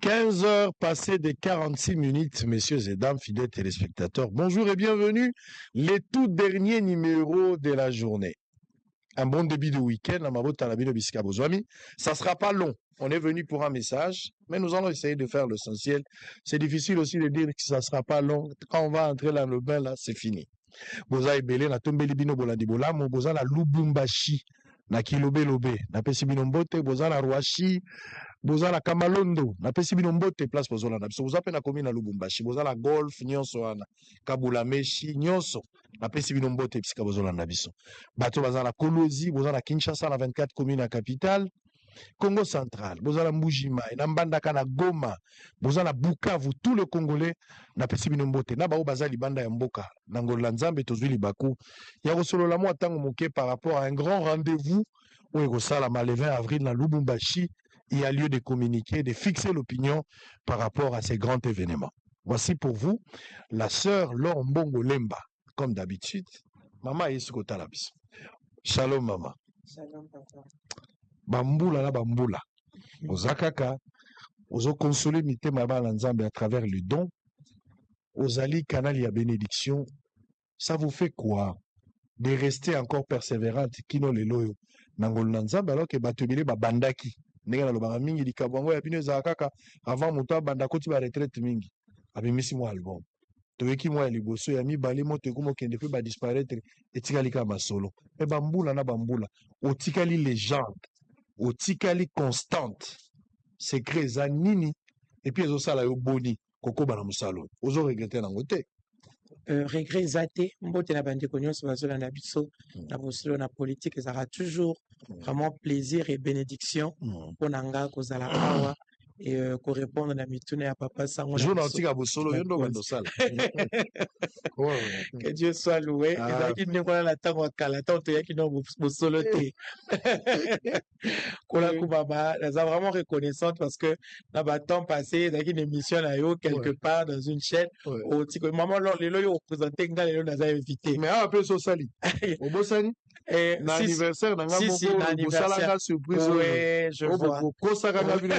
15 heures passées de 46 minutes, messieurs et dames, fidèles téléspectateurs. Bonjour et bienvenue, les tout derniers numéros de la journée. Un bon début de week-end, ça ne sera pas long. On est venu pour un message, mais nous allons essayer de faire l'essentiel. C'est difficile aussi de dire que ça ne sera pas long. Quand on va entrer dans le bain, là, c'est fini. Boza ebele na tombeli bino bolandi bolamu boza na Lubumbashi na Kilobelobe na pesi bino mbote boza na Rwashi boza na Kamalondo na pesi bino mbote place bozola na biso boza pe na komi na Lubumbashi boza na Golf nyonso wana Kabula Meshi nyonso na pesi bino mbote bisika bozola na biso bato baza na Kolozi boza na Kinshasa na 24 commune ya capitale Congo central, bozala Mbujimai, na Mbandaka na Goma, bozala Bukavu, tout le Congolais na pesi bino mbote na bao baza libanda ya mboka na Ngolola Nzambe tozwi libaku ya kosolola mwa tango moke par rapport à un grand rendez-vous où ekosalama le 20 avril na Lubumbashi. Il y a lieu de communiquer, de fixer l'opinion par rapport à ces grands événements. Voici pour vous la sœur Laure Mbongo Lemba, comme d'habitude. Maman Yesuko Talabis. Shalom maman. Shalom papa. Bambula na bambula. Ozakaka, ozo consoler mitema bana Nzambe à travers le don. Ozali canal ya bénédiction. Ça vous fait quoi de rester encore persévérante kino leloyo Ngolola Nzambe alors que batubile ba bandaki. Ndenge na lobanga mingi likabwango ya bino zakaka avant muto banda koti ba retraite mingi. Abimisi mo album. Toyeki mo ya liboso ya mibale mo tekumo kende pe ba disparaître etikali ka masolo. E bambula na bambula. Otikali légende. Otikali constante secret za nini et puis ezosala yo boni kokoba na musalo ozo regretter nango te regret zate mbote na bandeko nyonso bazolanda biso na bosolo na politique ezalaka toujours vraiment plaisir et bénédiction mpo na nga kozala awa et korépondre na mituna ya papa sango jour na otika bosolo yo ndo bandosala que Dieu soit loué ezalaki ndenge wana na ntango ya kala ntango toyaki no bosolo te kola kubaba naza vraiment reconnaissante parce que na batemps passé ezalaki une émission na yo quelque part dans une chaîne otiko maman lelo yo représente nga lelo naza invité mais awa mpe ososali obosani na anniversaire na nga moko bosalaka surprise je vois okosaka nga bino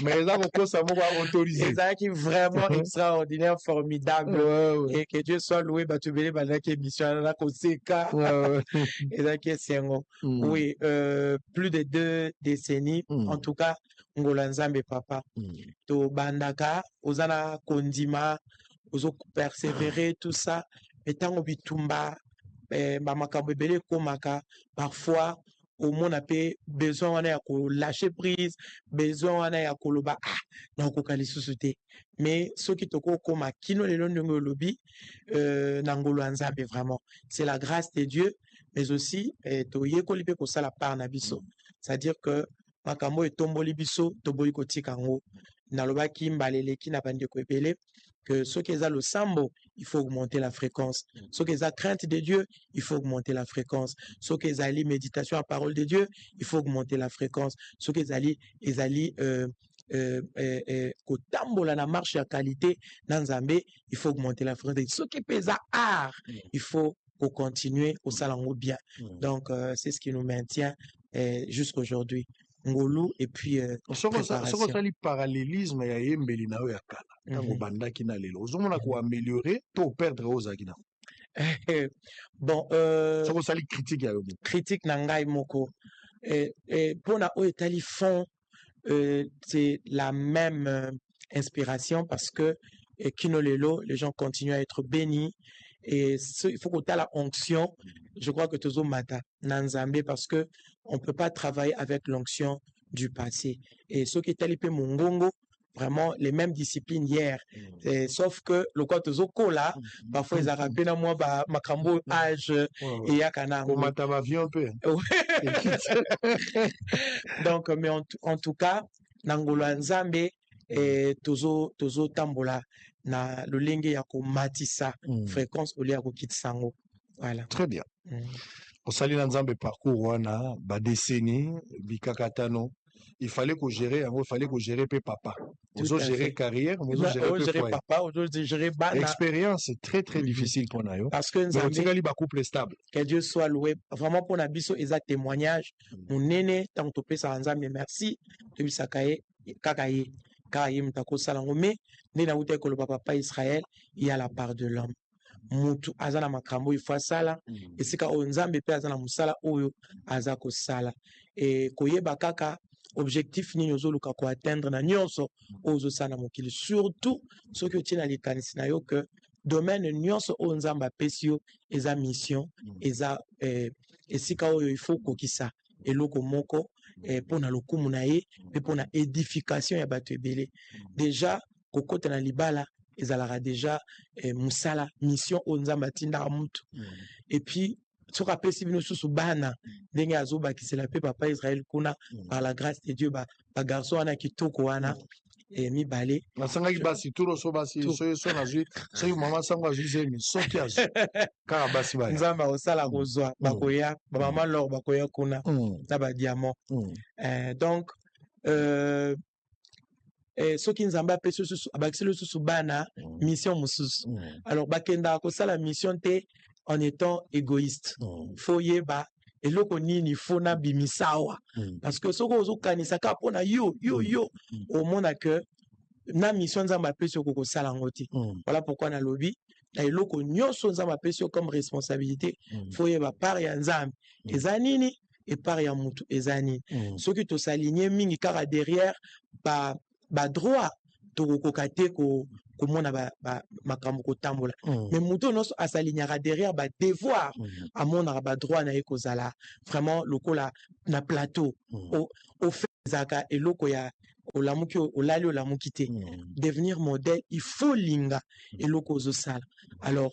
mais eza kokosa moko autorisé ezalaki vraiment extraordinaire formidable et que Dieu soit loué bato ebele bazalaki émission na koseka ezalaki esengo oui plus de 2 décennies en tout cas Ngolola Nzambe papa to bandaka ozana kondima ozo persévérer tout ça etango bitumba makambo ebele komaka parfois omona pe besoin wana ya lâcher prise besoin wana ya koloba na okoka lisusu te mais soki tokokoma kino lelo ndenge olobi na Ngolola Nzambe vraiment c'est la grâce de Dieu mais aussi toyekoli pe kosala part na biso c'est-à-dire que makambo etomboli biso toboyi kotika yango nalobaki mbaleleki na bandeko ebele que ce qui est le sambo, il faut augmenter la fréquence. Ce qui est la crainte de Dieu, il faut augmenter la fréquence. Ce qui est la méditation à la parole de Dieu, il faut augmenter la fréquence. Ce qui est kotambola na marche à qualité dans Zambé, il faut augmenter la fréquence. Ce qui est art, il faut continuer au salon bien. Donc c'est ce qui nous maintient jusqu'aujourd'hui. Ngolu et puis préparation. Le parallélisme ya yembeli na yo ya kala. Tango bandaki na lelo. Ozomona ko améliorer to perdre ozakina. Bon soko sali critique ya yo. Critique na ngai moko. Pona o etali fond c'est la même inspiration parce que kino lelo les gens continuent à être bénis. Et il faut qu'on ait la onction. Je crois que Tozo Mata Nanzambe parce que on peut pas travailler avec l'onction du passé. Et ce qui est talipé Mongongo, vraiment les mêmes disciplines hier. Sauf que le quoi Tozo Kola, parfois ils rappellent à moi Makambo âge et Yakana. Donc, mais en tout cas, Ngolola Nzambe et Tozo Tambola. Na lolenge ya ko matisa fréquence au lieu ko kitsango voilà très bien osali na Nzambe parcours wana ba décennie bikakatano il fallait que gérer il fallait que gérer pe papa ozo gérer carrière ozo gérer papa ozo gérer bana expérience très très difficile pour nayo parce que Nzambe ngali ba couple stable que Dieu soit loué vraiment pour na biso eza témoignage monene tant to pesa Nzambe merci to bisakaye kakaye car il m'a kosalango mais ne na uta ko le papa Israël il y a la part de l'homme mutu azana makambo il faut sala esika o nzambe pe azana musala oyo aza kosala et koyeba kaka objectif nini ozoluka ko atteindre na nyonso ozo sana mokili surtout ce que tina likanisi na yo que domaine nyonso o nzambe apesi yo eza mission eza esika oyo il faut kokisa eloko moko pona lokumu na ye pe pona édification ya bato ebele déjà kokota na libala ezalaka déjà musala mission o nzambe atindaka mutu et puis soki apesi bino susu bana ndenge azobakisela pe papa Israël kuna par la grâce de Dieu bagarso wana kitoko wana mibale nasangaki basi turo so basi so nazwi soki mama sango azwi zemi soki azwi kaka basi baya nzambe akosala kozwa bakoya bamama lor bakoya kuna na badiamant donc soki nzambe apesi susu abakiseli susu bana mission mosusu alors bakendaka kosala mission te en étant égoïste faut yeba eloko nini faut na bimisawa parce que soki ozokanisa kaka mpona yo omona que na mission nzambe apesi yo kokosala yango te voilà pourquoi nalobi na eloko nyonso nzambe apesi yo comme responsabilité faut yeba part ya nzambe eza nini et part ya mutu eza nini soki tosaligné mingi kaka derrière droit tokokoka te komona makambo kotambola mais mutu nyonso asalignaka derrière devoir amonaka droit na ye kozala vraiment lokola na plateau ofezaka eloko ya olamuki olali olamuki te devenir modèle il faut linga eloko ozosala alors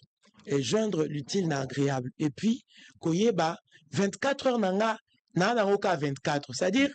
joindre l'utile na agréable et puis koyeba 24 heures nanga nango ka 24 c'est-à-dire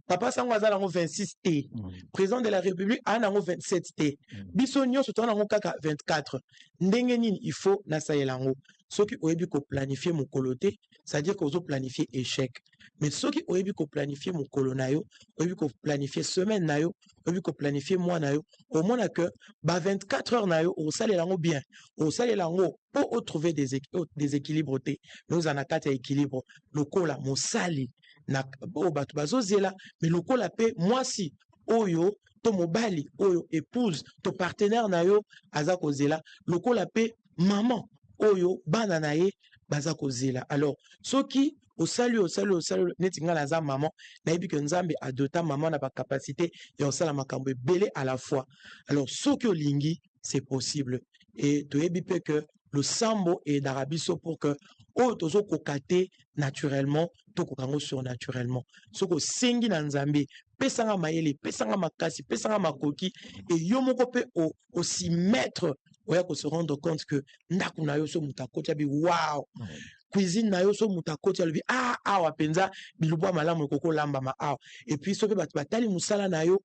papa sango aza nango 26 t président de la république a nango 27 t biso nyonso to nango kaka 24 ndenge nini il faut nasalela yango soki oyebi ko planifier mokolo te c'est-à-dire que ozo planifier échec mais soki oyebi ko planifier mokolo na yo oyebi ko planifier semaine na yo oyebi ko planifier mois na yo omona que 24 heures na yo osalela yango bien osalela yango pour trouver des équilibres te nous en akata équilibre lokola mosali na bato bazozela mais lokola pe mwasi oyo to mobali oyo épouse to partenaire na yo aza kozela lokola pe maman oyo bana na ye baza kozela alors soki osali neti nga naza maman nayebi ke nzambe adota maman na bacapacité ya osala makambo ebele à la fois alors soki olingi c'est possible et toyebi pe que le sambo et d'arabiso pour que tozo kokate naturellement to kokango surnaturellement soko sengi na nzambe pesanga mayele pesanga makasi pesanga makoki et yo moko pe aussi mettre oya ko se rendre compte que ndaku na yo so mutakoti bi wow cuisine na yo so mutakoti albi awa penza bilubwa malamu ekoko lamba ma awa et puis soki bato batali musala na yo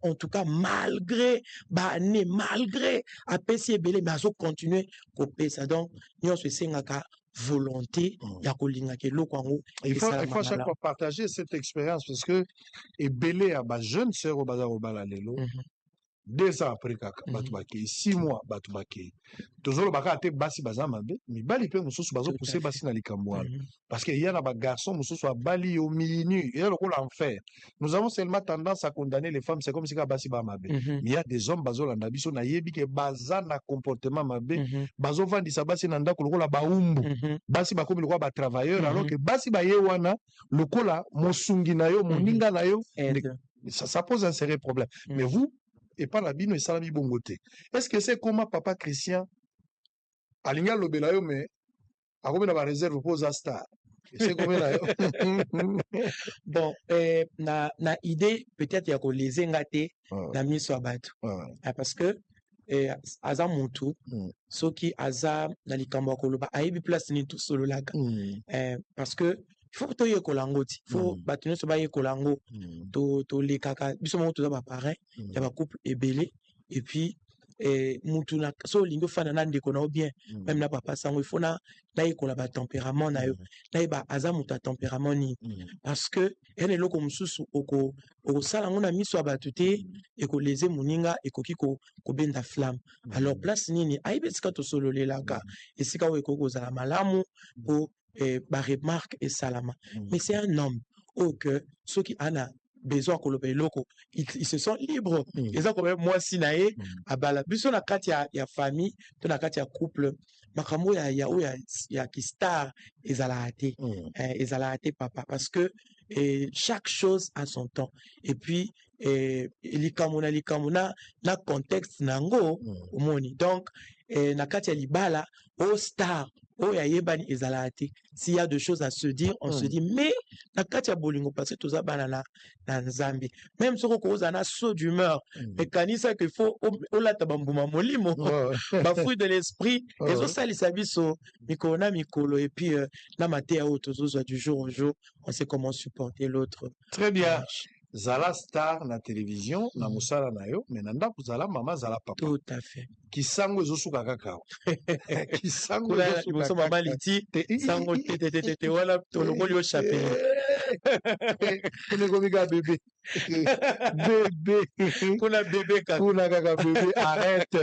en tout cas malgré malgré apesi ebele mais azo continuer kopesa donc nyonso esengaka volonté ya kolinga keloko yango il faut à chaque fois partager cette expérience parce que ebele ya ba jeune sœur au bazar au balalelo 2 ans après kaka bato bakei 6 mois bato bakei tozolobaka te basi baza mabe mibali mpe mosusu bazopuse basi na likambo wana parce que ya na bagarçon mosusu abali yo minu ya lokola enfer nous avons seulement tendance à condamner les femmes c'est comme si ka basi ba mabe mais il y a des hommes bazolanda biso na yebi ke baza na comportement mabe bazovandisa basi na ndako lokola baumbu basi bakomi lokola ba travailleur alors que basi baye wana lokola mosungi na yo moninga na yo ça pose un sérieux problème mais vous et pas la bino et salami bongote. Est-ce que c'est comment papa Christian alinga lobela yo mais akomi na ba réserve pour star. C'est comment là bon na idée peut-être ya ko lezenga te na miso abatu. Parce que aza muntu soki aza na likambo koloba ayebi place ni tout solo laka. Parce que il faut que tu kolango ti faut batune so ba ye kolango to le kaka biso mo to ba parrain ya ba couple ebele et puis mutu na so lingo fana na ndeko na bien même na papa sango il faut na ye kola ba tempérament na yo na ba aza muta tempérament ni parce que ene loko mususu oko sala ngona miso abatute e ko leze muninga e koki ko benda flamme alors place nini aibe sika to solo le laka et sika o ko za malamu po remarque et salama mais c'est un homme que ceux qui ana besoin koloba eloko ils se sont libres eza quand même moi si na ye abala biso na kati ya famille to na kati ya couple makambo ya ki star ezala te papa parce que chaque chose a son temps et puis likambo na contexte nango omoni donc na kati ya libala au star ya yebani ezala te s'il y a de choses à se dire on se dit mais na kati ya bolingo parce que toza bana na nzambe même soko koza na saut d'humeur mais kanisa que faut olata bambuma molimo ba fruit de l'esprit ezosalisa biso mikolo na mikolo et puis na mateya oyo tozozwa du jour au jour on sait comment supporter l'autre. Très bien. Zala star na télévision na musala na yo mais nanda kuzala mama zala papa. Tout à fait. Kisango ezosuka kaka. Kisango ezosuka mama liti sango te wala tolongoli o chapelle. Kuna komika bébé. Bébé. Kuna bébé kaka. Kuna kaka bébé. Arrête.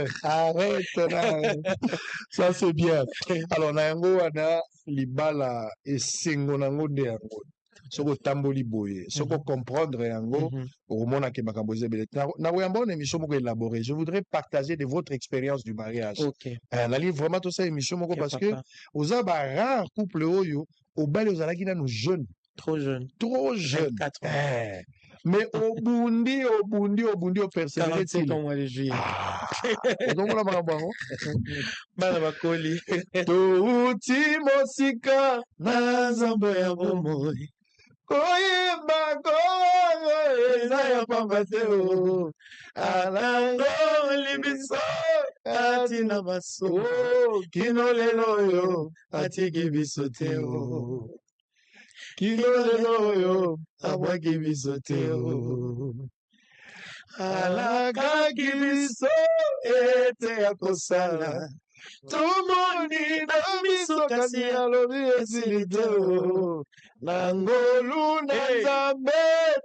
Ça c'est bien. Alors na yango wana libala esengo nango nde yango. Soko tamboli boye, soko comprendre yango, omona ke makambo ezebele. Na weyamba na émission moko élaborée. Je voudrais partager de votre expérience du mariage. OK. Na li vraiment tout ça émission moko parce que oza ba rare couple oyo obali ozalaki nanu jeune. Trop jeune. 24 ans. Mais obundi o persévérer. 47 ans mois de juillet. Odomona makambo yango. Bana bakoli. Touti mosika na nzambe ya bomoi. Koyeba kongo eza ya pamba te o alango libiso atina baso kino lelo oyo atiki biso te o kino lelo oyo abwaki biso te o alakaki biso ete ya kosala tomoni na biso kasi alobi esili te o na ngolu na nzambe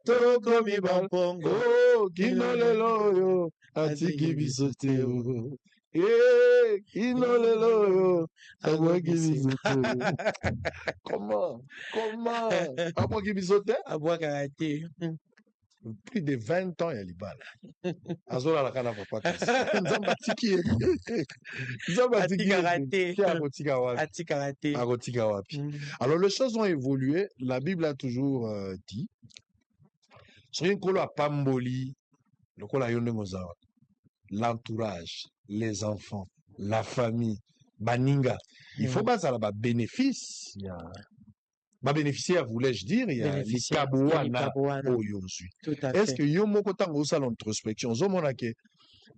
tokomi bampongo kino lelo oyo atiki biso te o kino lelo oyo abwaki biso te comment abwaki biso te abwakaka te plus de 20 ans ya libala azolalaka na papa kasi nzambe atiki ye nzambe akotika wapi. Alors les choses ont évolué, la Bible a toujours dit soki nkolo apamboli lokola yo ndenge ozawa l'entourage, les enfants, la famille, baninga il faut bazala babénéfice babénéficiaire voulais-je dire il y a likabo wana oyo ozwi. Est-ce que yo moko ntango osala introspection ozomona ke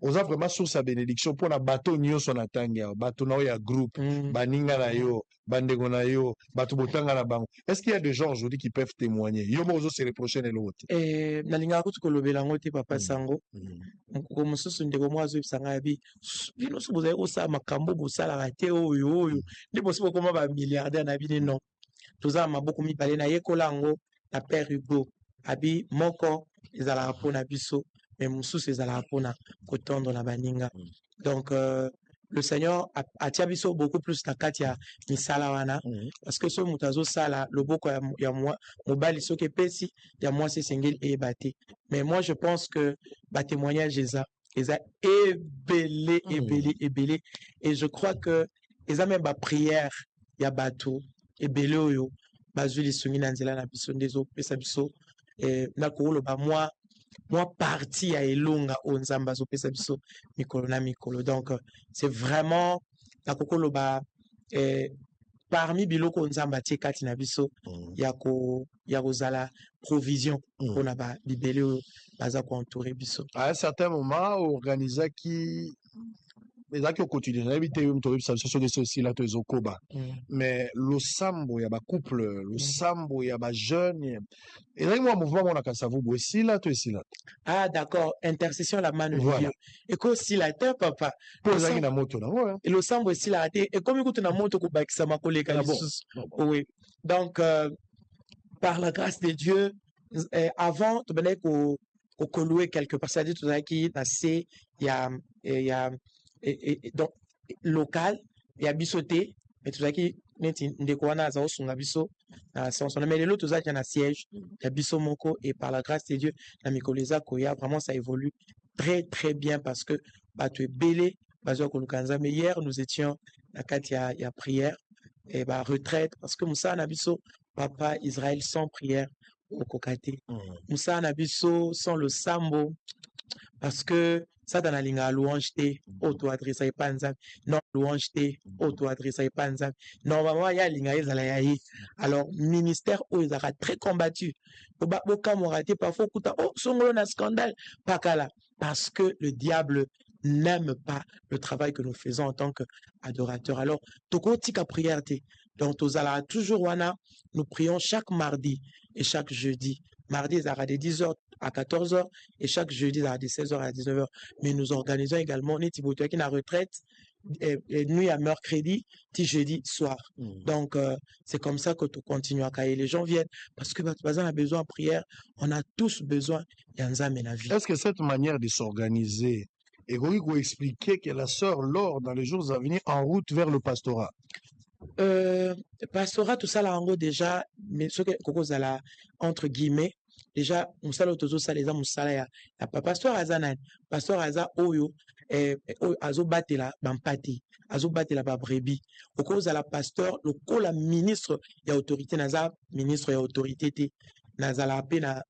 oza vraiment source ya bénédiction mpona bato nyonso na ntango yawo bato na oyo ya groupe baninga na yo bandeko na yo bato botanga na bango est-ce qu'il y a des gens aujourd'hui qui peuvent témoigner yo moko ozose reproche na eloko te nalingaka kutu kolobela yango te papa sango mokoko mosusu ndeko moko azoyebisanga ya bino so bozali kosala makambo bosalaka te oyo nde bosi bokoma bamilliardaire na bino non toza na maboko mibale nayekola yango na père Hugo abi moko ezalaka mpona biso mais mosusu ezalaka mpona kotondre na baninga donc le Seigneur atia biso beaucoup plus na kati ya misala wana parce que so moto azosala loboko ya mobali soki epesi ya mwasi esengeli eyeba te mais moi je pense que batémoignage eza ebele et je crois que eza même baprière ya bato ebele oyo bazwi lisungi na nzela na biso nde ezopesa biso na koloba moi parti ya elonga oyo nzambe azopesa biso mikolo na mikolo donc c'est vraiment na kokoloba parmi biloko nzambe atie kati na biso ya kozala provision mpona babibele oyo baza koentoure biso. À un certain moment organizaki ezalaki okotudie nayebi te yo moto oyebisa biso soki sosi la to ezokoba mais losambo ya bacouple losambo ya bajeune ezalaki mwa mouvement monaka savu bo esila to esila ah d'accord intercession la mano de Dieu ekosila te papa po ezalaki na moto nango losambo esilaka te ekomi kutu na moto kobakisama koleka lisusu oui donc par la grâce de Dieu avant tobandaki kokolue quelque part c'est-à-dire tozalaki na se ya donc local ya biso te mais tozalaki neti ndeko wana aza kosunga biso dans sens mais les autres il y a un siège il y a Bissomoko et par la grâce de Dieu na Mikoleza Koya vraiment ça évolue très très bien parce que bah tu es belé bazo kolukanza mais hier nous étions à Katia il y a prière et bah retraite parce que Moussa Nabiso papa Israël sans prière au Kokate Moussa Nabiso sans le sambo parce que ça dans la ligne à louange té auto-adressé pas nzam non louange té auto-adressé pas nzam normalement il y a ligne alors ministère où ils ont très combattu boka moraté parfois kuta oh songolo na scandale pakala parce que le diable n'aime pas le travail que nous faisons en tant qu'adorateurs. Alors toko tika prière té donc tozala toujours wana nous prions chaque mardi et chaque jeudi. Mardi, ça de 10h à 14h et chaque jeudi, ça de 16h à 19h. Mais nous organisons également une qui est en retraite et nuit à mercredi, jeudi soir. Donc, c'est comme ça que tu continues à cailler. Les gens viennent parce que on a besoin de prière. On a tous besoin de la vie. Est-ce que cette manière de s'organiser est pour expliquer que la sœur Laure, dans les jours à venir, en route vers le pastorat? Pastorat tout ça là en gros déjà mais ce que Koko Zala entre guillemets déjà musala otozo saleza musala ya pas pasteur azanan pasteur aza oyo azo batela bampati azo batela ba brebis Koko Zala pasteur le la ministre ya autorité naza ministre ya autorité te nazala pe na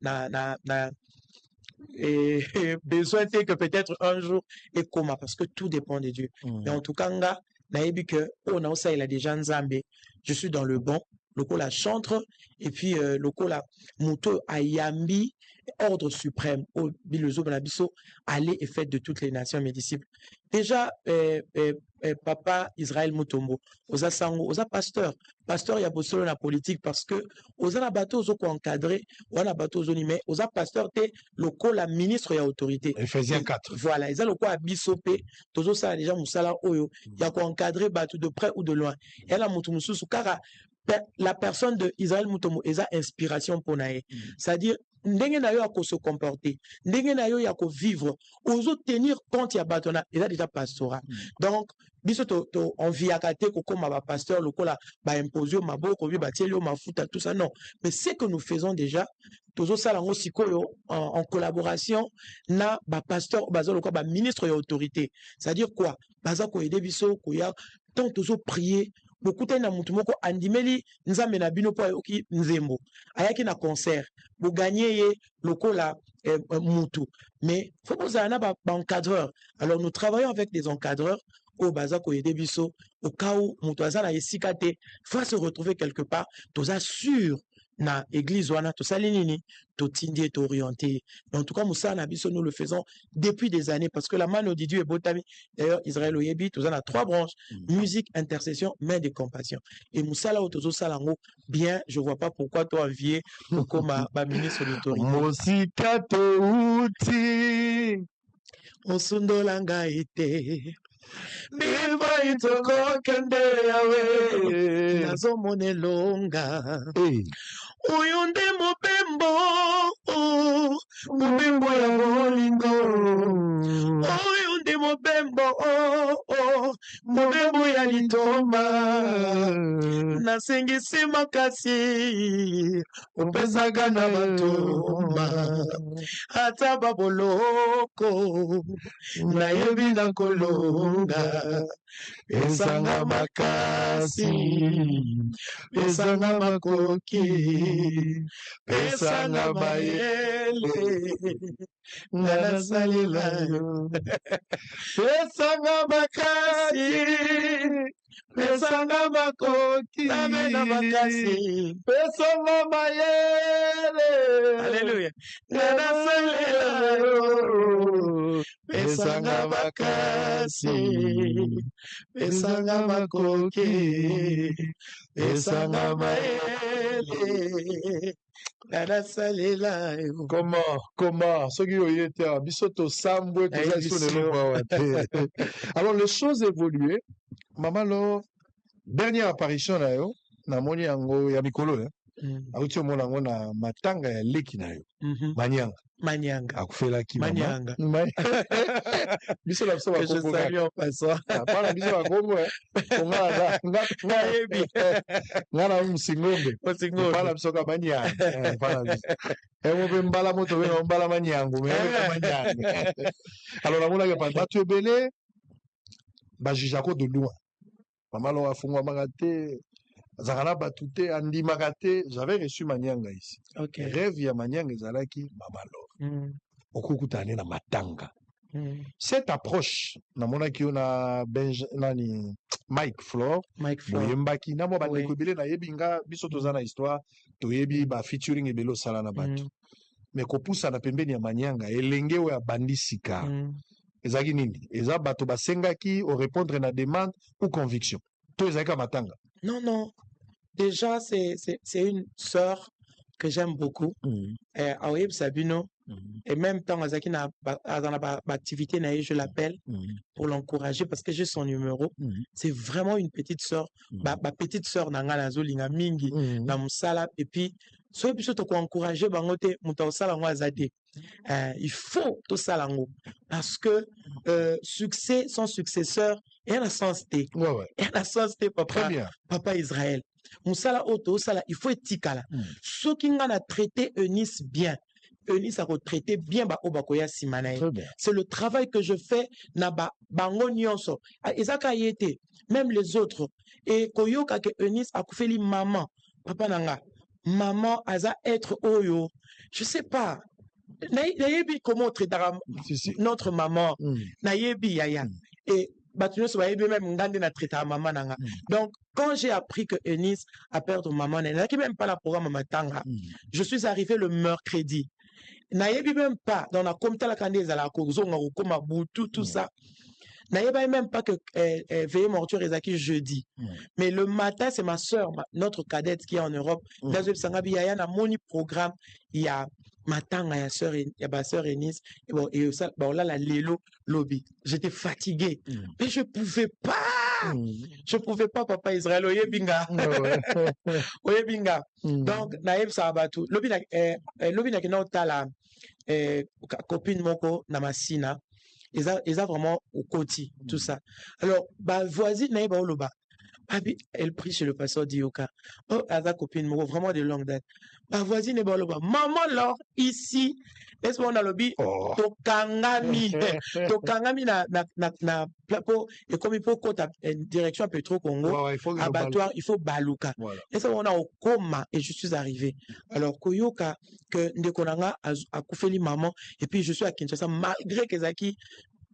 et besoin que peut-être un jour et comment parce que tout dépend de Dieu mais en tout cas naïbi que on a aussi il a déjà nzambe je suis dans le bon loko la chantre et puis loko la moto ayambi ordre suprême au bilozo banabiso aller et fête de toutes les nations mes disciples déjà papa Israël Mutombo oza sango oza pasteur il y a bosolo la politique parce que oza na bateau ozo ko encadrer wana bateau ozo ni mais oza pasteur te loko la ministre ya autorité Ephésiens 4 voilà ils a loko abisopé tozo ça déjà musala oyo ya ko encadrer bateau de près ou de loin et la mutu mususu kara la personne de Israël Mutombo eza inspiration pour nae c'est-à-dire ndenge na yo ya ko se comporter ndenge na yo ya ko vivre ozo tenir compte ya batona eza déjà pastorat donc biso to on viaka te ko koma ba pasteur lokola ba imposer maboko bi batieli mafuta tout ça non mais c'est que nous faisons déjà tozo sala ngo sikoyo en collaboration na ba pasteur bazo lokola ba ministre ya autorité c'est-à-dire quoi baza ko aider biso ko ya tant tozo prier bokuta na mutu moko andimeli nzambe na bino po ayoki nzembo ayaki na concert bo gagner ye lokola mutu mais faut bozala na ba encadreur alors nous travaillons avec des encadreurs au baza ko aider biso au cas où mutu azala esika te faut se retrouver quelque part toza sûr na église wana to salinini to tindi to orienté en tout cas Moussa na biso nous le faisons depuis des années parce que la mano de Dieu est botami d'ailleurs Israël oyebi to a 3 branches musique intercession main de compassion et Moussa là to salango bien je vois pas pourquoi toi envier comme ma ministre d'autorité Mosika to uti osundolanga ite Biba itoko kende yawe nazomone longa uyu nde mobembo ya bolingo uyu nde mobembo ya litomba nasengisi makasi opesaka na batomba ata baboloko nayebi na kolonga pesanga makasi pesanga makoki pesanga mayele nganasalela yo pesanga makasi pesanga makoki na makasi pesanga mayele haleluya nganasalela yo pesanga makasi pesanga makoki pesanga mayele Comment ce qui était bisoto sambwe alors les choses évoluaient maman lo dernière apparition là yo na moni yango ya mikolo auti omona yango na matanga ya leki na yo manyanga Manyanga. Akufelaki Manyanga. Biso la biso ba Je salue en passant. Pas biso ba Congo ngana musingombe. Musingombe. Pas la biso ka Manyanga. Pas la biso. Emo mbala moto be mbala Manyango, mais Manyanga. Alors la mona ke pas tu belé ba jijako de loin. Mama lo afungwa magate. Zakana batute andi magate, j'avais reçu Manyanga ici. Okay. Rêve ya Manyanga ezalaki mamalo. Okukutane na matanga. Cette approche namonaki na nani Mike Flore boyembaki na mo bandeko ebele na yebinga biso tozana histoire toyebi ba featuring ebelo sala na bato. Mais kopusa na pembeni ya Manyanga elenge oyo abandi sika. Ezaki nini? Eza bato basengaki au répondre na demande ou conviction. To ezaka matanga. Non. Déjà, c'est une sœur que j'aime beaucoup. Aoyeb Sabino. Et même temps, Azaki na activité, je l'appelle pour l'encourager parce que j'ai son numéro. C'est vraiment une petite sœur. Ma petite sœur, Nanga Zolinga Mingi, na Moussala. Et puis, soit puis surtout encourager, bangote, Moutaosala Ngwazade. Il faut tout ça parce que succès, son successeur, et la sens T. Et la sens T, papa Israël. Moussala Oto, il faut être tikala. Ce qui a traité Eunice bien. Eunice a retraité bien Obakoya Simanae. C'est le travail que je fais na bango nyonso. Ezaka yete, même les autres. Et koyoka que Eunice a koufeli maman. Papa nanga. Maman aza être oyo. Je sais pas. Nayebi comment traiter notre maman. Nayebi yaya. Et donc, quand j'ai appris que Eunice a perdu maman, elle n'a même pas la programme Matanga. Je suis arrivé le mercredi. Nayebi même pas dans la comité la candidate à la Kozonga ou comme tout ça. Nayebi même pas que veillé mortuaire Ezaki jeudi. Mais le matin, c'est ma soeur, notre cadette qui est en Europe. Dans le Sangabi, il y a un moni programme. Il y a Matanga, il y a ma soeur Eunice. Et bon, et ça, bon là, la Lélo lobby. J'étais fatigué. Mais je pouvais pas. Je pouvais pas, papa Israël. Oyebinga. Oyebinga. Donc, Naïb Sabatu. Lobby na kena otala copine moko na masina. Ils ont vraiment au côté, tout ça. Alors, voisine Naïb Oloba. Elle prie chez le pasteur Dioka. Oh, Aza copine, vraiment de longue date. Ma voisine est bon, maman, là, ici, est-ce qu'on a le bi? Tokangami. Tokangami na plapo, et comme il faut qu'on direction à Petro Congo, abattoir, il faut baluka. Et ça, on a au coma, et je suis arrivé. Alors, Koyoka, que Ndekonanga a koufeli maman, et puis je suis à Kinshasa, malgré que Zaki,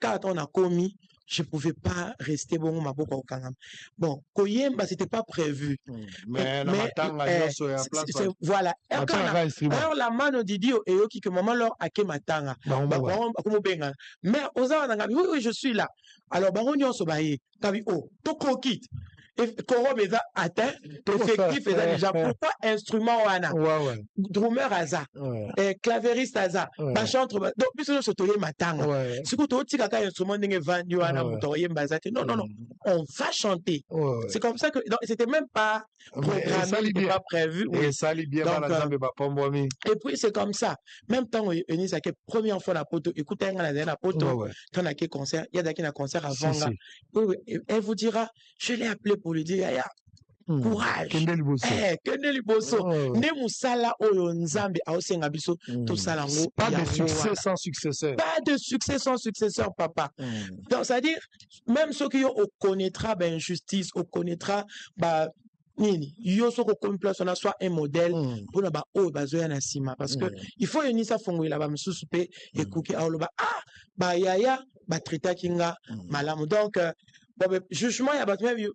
quand on a commis, je ne pouvais pas rester bon ma boca au Kangam. Bon, Koyemba, c'était pas prévu. Mais voilà. Alors la mano Didio et Yoki que maman leur a kematanga. Mais aux oui, je suis là. Alors, Baron Yosobaye, Kabi, oh, Toko quitte. Korob est atteint, effectif est déjà. Pourquoi instrument wana? Drummer aza, clavériste aza, chantre, donc puisque nous sommes matanga. Si vous avez un instrument n'est vendu wana, non, on va chanter. C'est comme ça que c'était même pas programmé, pas prévu. Et puis c'est comme ça. Même temps, Eunice a été première fois la poto, écoutez la poto, quand on a concert, il y a un concert avant. Elle vous dira, je l'ai appelé pour lui dire, courage. Kende liboso. Ne musala oyo nzambe aosenga biso to salango. Pas de succès sans successeur. Pas de succès sans successeur, papa. Donc, c'est-à-dire, même ceux qui on connaîtra injustice, on connaîtra nini yo soko comme place on a soit un modèle pour na ba o bazoya na sima parce que il faut yeni sa fongo la ba msusu pe ekuki aoloba yaya ba traiter kinga malamu donc jugement il y a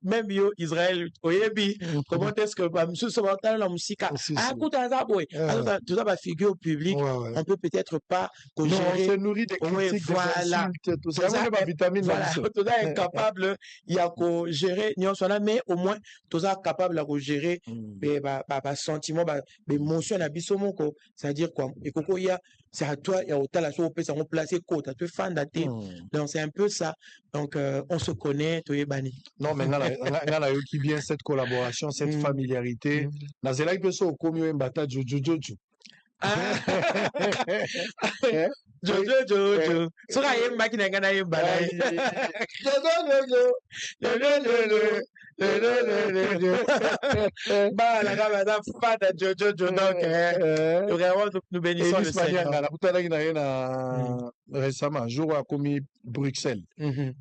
même bio Israël oyebi comment est-ce que monsieur se va la musique écoute ça boy tout ça va figure public on peut peut-être pas gérer on se nourrit des critiques voilà tout ça pas vitamine voilà tout ça est capable il y a que gérer mais au moins tout ça capable de gérer sentiment émotion na biso moko c'est-à-dire quoi et koko ya c'est à toi il y a autant la chose on placer côté tu fan daté donc c'est un peu ça donc on se connaît. Non, mais ngala yoki bien cette collaboration, cette familiarité. Nazela ipeso okomi mbata jojo. Jojo. So I am back in a Ghana. Bah, la gamme a pas de Jojo. Donc, vraiment, nous bénissons le Seigneur. Récemment, un jour à commis Bruxelles.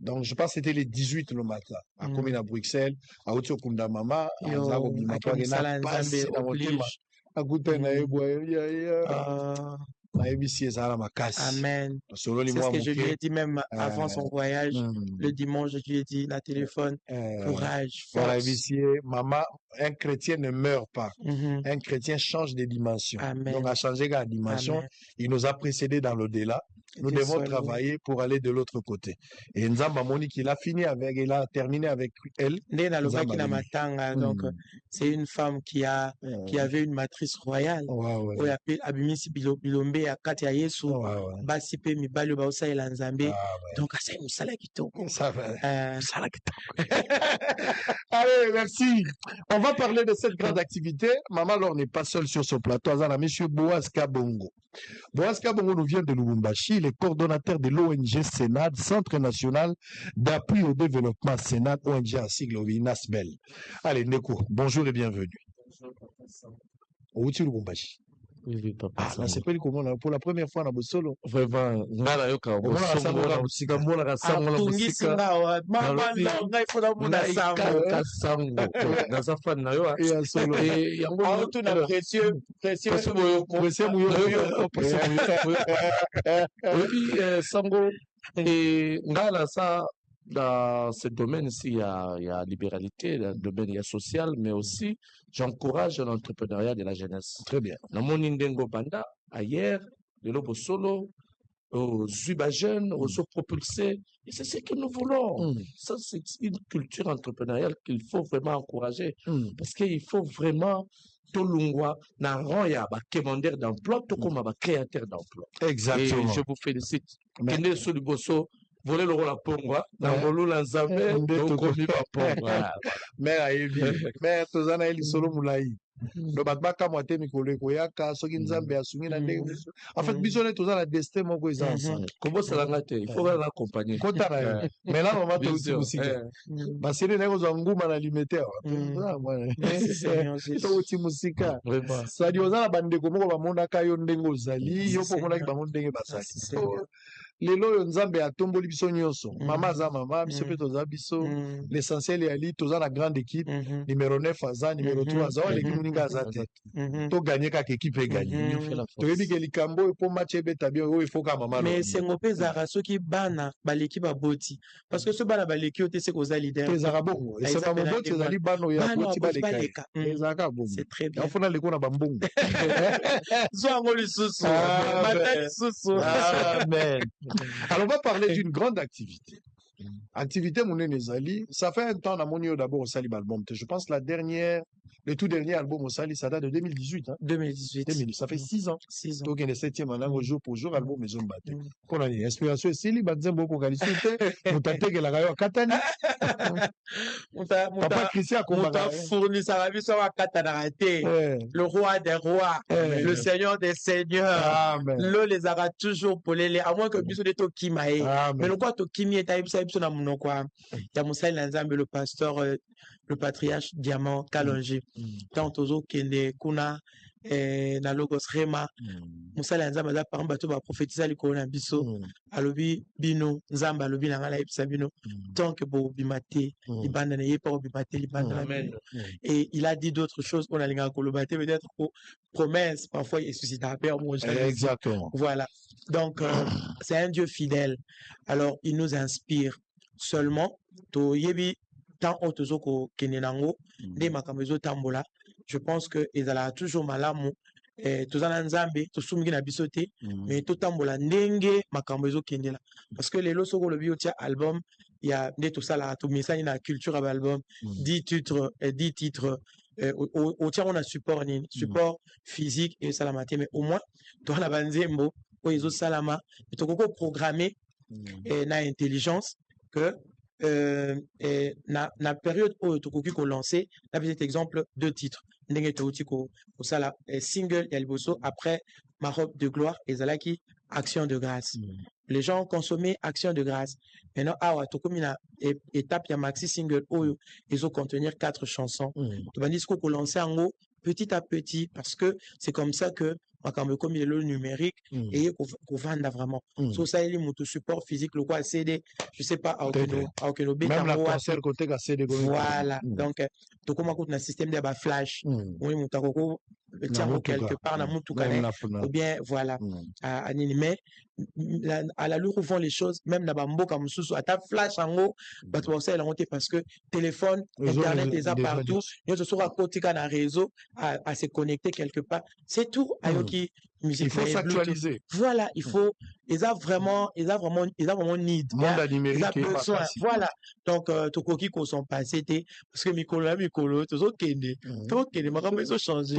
Donc, je pense que c'était les 18 le matin. À commis à Bruxelles, à Otio Kunda Mama, à Zago Bimapa, à Gouta Amen. C'est ce que je lui ai dit même avant son voyage. Le dimanche, je lui ai dit, la téléphone, courage, force. Maman, un chrétien ne meurt pas. Un chrétien change de dimension. Amen. Donc, à changer de dimension, il nous a précédés dans l'au-delà. Nous devons travailler pour aller de l'autre côté. Et Nzamba Monique, il a terminé avec elle. Donc, c'est une femme qui avait une matrice royale. Abimisi Bilombe à Katia Yesu, Basipe Mibalo Baosa et Lanzambe. Donc, c'est Moussala Kitoko. Allez, merci. On va parler de cette grande activité. Maman Laure n'est pas seule sur ce plateau. Monsieur Boaz Kabongo. Boaz Kabongo nous vient de Lubumbashi. Il est coordonnateur de l'ONG Sénat, Centre national d'appui au développement Sénat, ONG à sigle NASBEL. Allez, Neko, bonjour et bienvenue. Où es-tu Lubumbashi? C'est pas pour la première fois dans le solo. Vraiment, dans ce domaine-ci, il y a libéralité, dans le domaine social, mais aussi, j'encourage l'entrepreneuriat de la jeunesse. Très bien. Dans mon Indengo Banda, ailleurs, de l'Obo Solo, aux Zuba jeunes, aux eaux propulsés, et c'est ce que nous voulons. Ça, c'est une culture entrepreneuriale qu'il faut vraiment encourager, parce qu'il faut vraiment tout l'ungwa na roya ba commander d'emploi, tout comme ba créateur d'emploi. Exactement. Et je vous félicite. Kende sur le bosso. Voler le rôle à Pongwa, dans le rôle à Zambé, donc on y va Pongwa. Mère Aïbi, mère Tozana Eli Solo Moulaï. Le Batbaka Moite Mikole Koyaka, Sokin Zambé a soumis la négociation. En fait, Bisonnet Tozana Destin Moko est ensemble. Comment ça l'a gâté? Il faut l'accompagner. Mais là, on va te aussi musique. Parce que les négos ont goût à l'alimentaire. C'est aussi musique. Ça dit aux gens, la bande de Komo, Bamona Kayon Dengo Zali, Yoko Mona Bamondenge Basaki. Lelo Nzambe a tomboli biso nyonso. Mama za mama, biso pe toza biso. L'essentiel est ali, toza la grande équipe. Numéro 9 aza, numéro 3 aza, l'équipe Muninga aza tête. To gagner kak équipe est gagné. To yebi ke likambo po match beta bien, il faut ka mama. Mais c'est ngopé zara soki bana ba l'équipe a boti. Parce que ce bana ba l'équipe ote se koza leader. Zara bongo. Et c'est pas mon boti zali bano ya boti ba leka. Zaka bongo. C'est très bien. Il faut na leko na bambongo. Zoango lisusu. Mata lisusu. Amen. Alors, on va parler d'une grande activité. Activité Mouné Nezali, ça fait un temps, on a moni d'abord au Sali album. Je pense que le tout dernier album au Sali, ça date de 2018. Hein? 2018. Ça fait 6 ans. 6 ans. Donc, il y a le 7e an, jour pour jour, album Maison Baté. Qu'on a dit, inspiration, Sili, Banzembo, Kokalisute, Moutate, Gelagayo, Katani. Papa Christian, Mouta fourni, ça va sur la Katanarate. Le roi des rois, le seigneur des seigneurs. L'eau les aura toujours pour les, à moins que Bissou de Tokimae. Mais le quoi Tokimi est à Ibsa Ibsa Namunokwa. Yamoussaï Lanzambe, le pasteur, le patriarche Diamant Kalonji. Tant aux Kende, Kuna, na logos Rema. Moussa Nzamba za par bateau va prophétiser le corona biso. Alobi bino, Nzamba alobi na ngala epsa bino. Tant que bo bimate, ibanda na yepa bimate libanda. Et il a dit d'autres choses qu'on a linga kolobate peut-être promesse parfois il suscite à peur moi. Exactement. Voilà. Donc c'est un Dieu fidèle. Alors il nous inspire seulement to yebi tant otozoko kenenango de makamezo tambola. Je pense que ils allaient toujours malamu tozana nzambe tosumingi na bisote mais totambola ndenge makambezo kendela parce que lelo soko le biotia album il y a des tout ça là tout message na culture à album 10 titres au tia on a support physique et salamate mais au moins toi la banzembo o ezo salama to koko programmer na intelligence que na période où tokoki ko lancer na petit exemple 2 titres ndenge touti ko sala single ya liboso après ma robe de gloire ezalaki action de grâce. Les gens ont consommé action de grâce. Maintenant awa tokomi na étape ya maxi single oyo ezo contenir 4 chansons. Tu vas dire ko lancer en haut petit à petit parce que c'est comme ça que makambo comme il est le numérique et qu'on vende vraiment. So ça il est support physique le quoi CD, je sais pas même la concert côté ka CD. Voilà. Donc to comme un système de flash. Oui mutakoko tient quelque part na mutu kana ou bien voilà mais à la lour où vont les choses même na bamboka mususu ata flash en haut ba to ça la parce que téléphone internet est partout ils se sont à côté na réseau à se connecter quelque part c'est tout ayoki musique il faut s'actualiser voilà il faut ils a vraiment need monde numérique voilà donc tokoki ko sont passé parce que mikolo tozo kende makambo ils ont changé.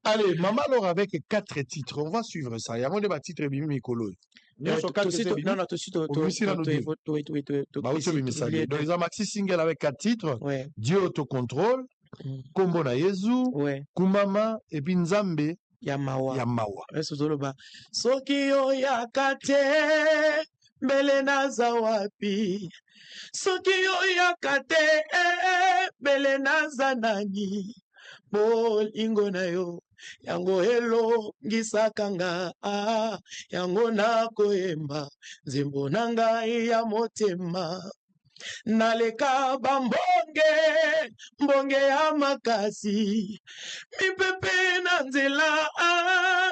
Allez, Maman alors avec 4 titres, on va suivre ça. Il y a des titres bimi mikolo. Non, tout de suite. Donc, ils ont maxi single avec 4 titres. Dieu autocontrôle, Kombo na Yezu, Kumama et puis Nzambe. Yamawa. Soki yo yakate Belena zawapi. Soki yo yakate Belena zanani. Bol ingo na yo yango elo ngisakanga yango na koemba nzembo nanga ya motema naleka mbonge ya makasi mipepe na nzela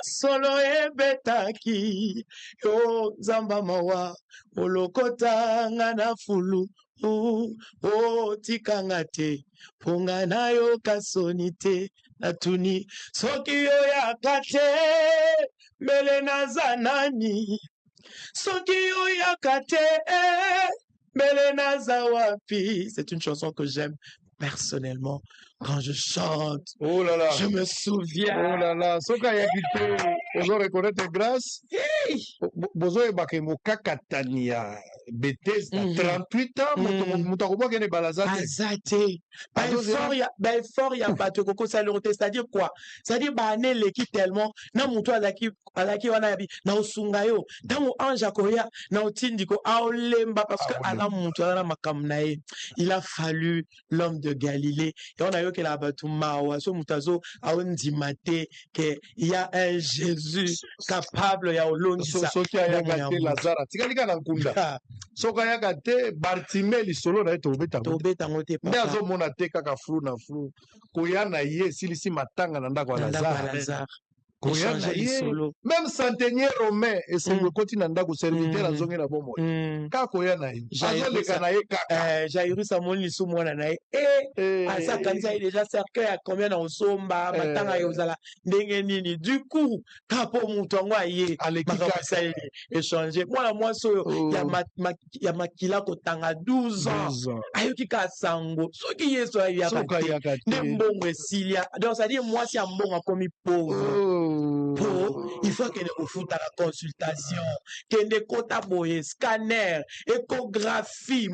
solo ebetaki yo nzamba mawa olokota nga na fulu tikanga te ponga na yo kasoni te natuni soki yo yakate mbele naza nani soki yo yakate mbele naza wapi. C'est une chanson que j'aime personnellement quand je chante. Oh là là. Je me souviens. Oh là là. Soka yakite, ozo reconnaître grâce. Bozo ebake mokakatania. Bethesda 38 ans mutakoba kene balazate. Azate. Fort ya bato koko salonte, c'est-à-dire quoi? C'est-à-dire bané leki tellement na muto alaki wana yabi na osunga yo. Tango anja koya na otindiko aolemba parce que ala muto ala makamnae. Il a fallu l'homme de Galilée. Et on a eu que la bato mawa so mutazo aondimate que il y a un Jésus capable ya olongisa. Soki ayakate Lazara. Tikalika na nkunda. Soka yakate Bartimée lisolo na to beta ngote papa. Ndazo mona te kaka flou na flou. Koyana ye silisi matanga na ndako Lazara. Koyana ye. Même centenier romain et c'est le continent ndako serviteur azongi na bomo. Ka koyana ye. Azoleka na ye kaka. Jairus amoni lisu mwana na ye. Asa kanisa il déjà cercueil à combien na osomba matanga yozala ndenge nini. Du coup, kapo mutongo aye makapisa ye échanger. Moi so ya makila ko tanga 12 ans. Ayoki ka sango. Soki yeso ayaka. Ndembongo esilia. Donc ça dit moi si ambongo komi pauvre. Il faut qu'il y ait la consultation, qu'il y ait kota boye, scanner, échographie,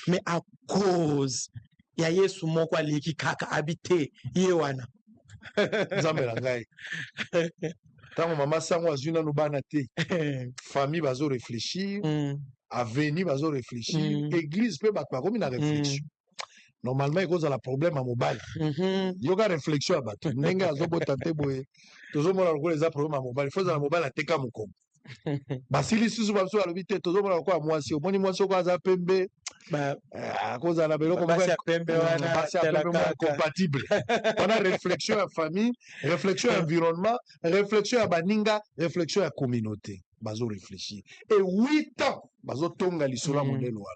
mais à cause, il y a yesu moko aliki kaka habité, yewana. Zambela ngai. Tango mama sango azuna no bana te. Famille bazo réfléchir, avenir bazo réfléchir, église peut battre comme une réflexion. Normalement, il cause la problème à mobile. Il y a réflexion à battre. Nenga azobo tante boye. Toujours mon alcool les a problème à mobile. Il faut la mobile à teka moko. Basili susu baso à l'obité. Toujours mon alcool à moi si. Moni moi soko aza pembe. À cause de la belle comme ça pembe compatible. On a réflexion à famille, réflexion à environnement, réflexion à baninga, réflexion à communauté. Bazo réfléchir. Et 8 ans bazo tonga lisura modèle wa.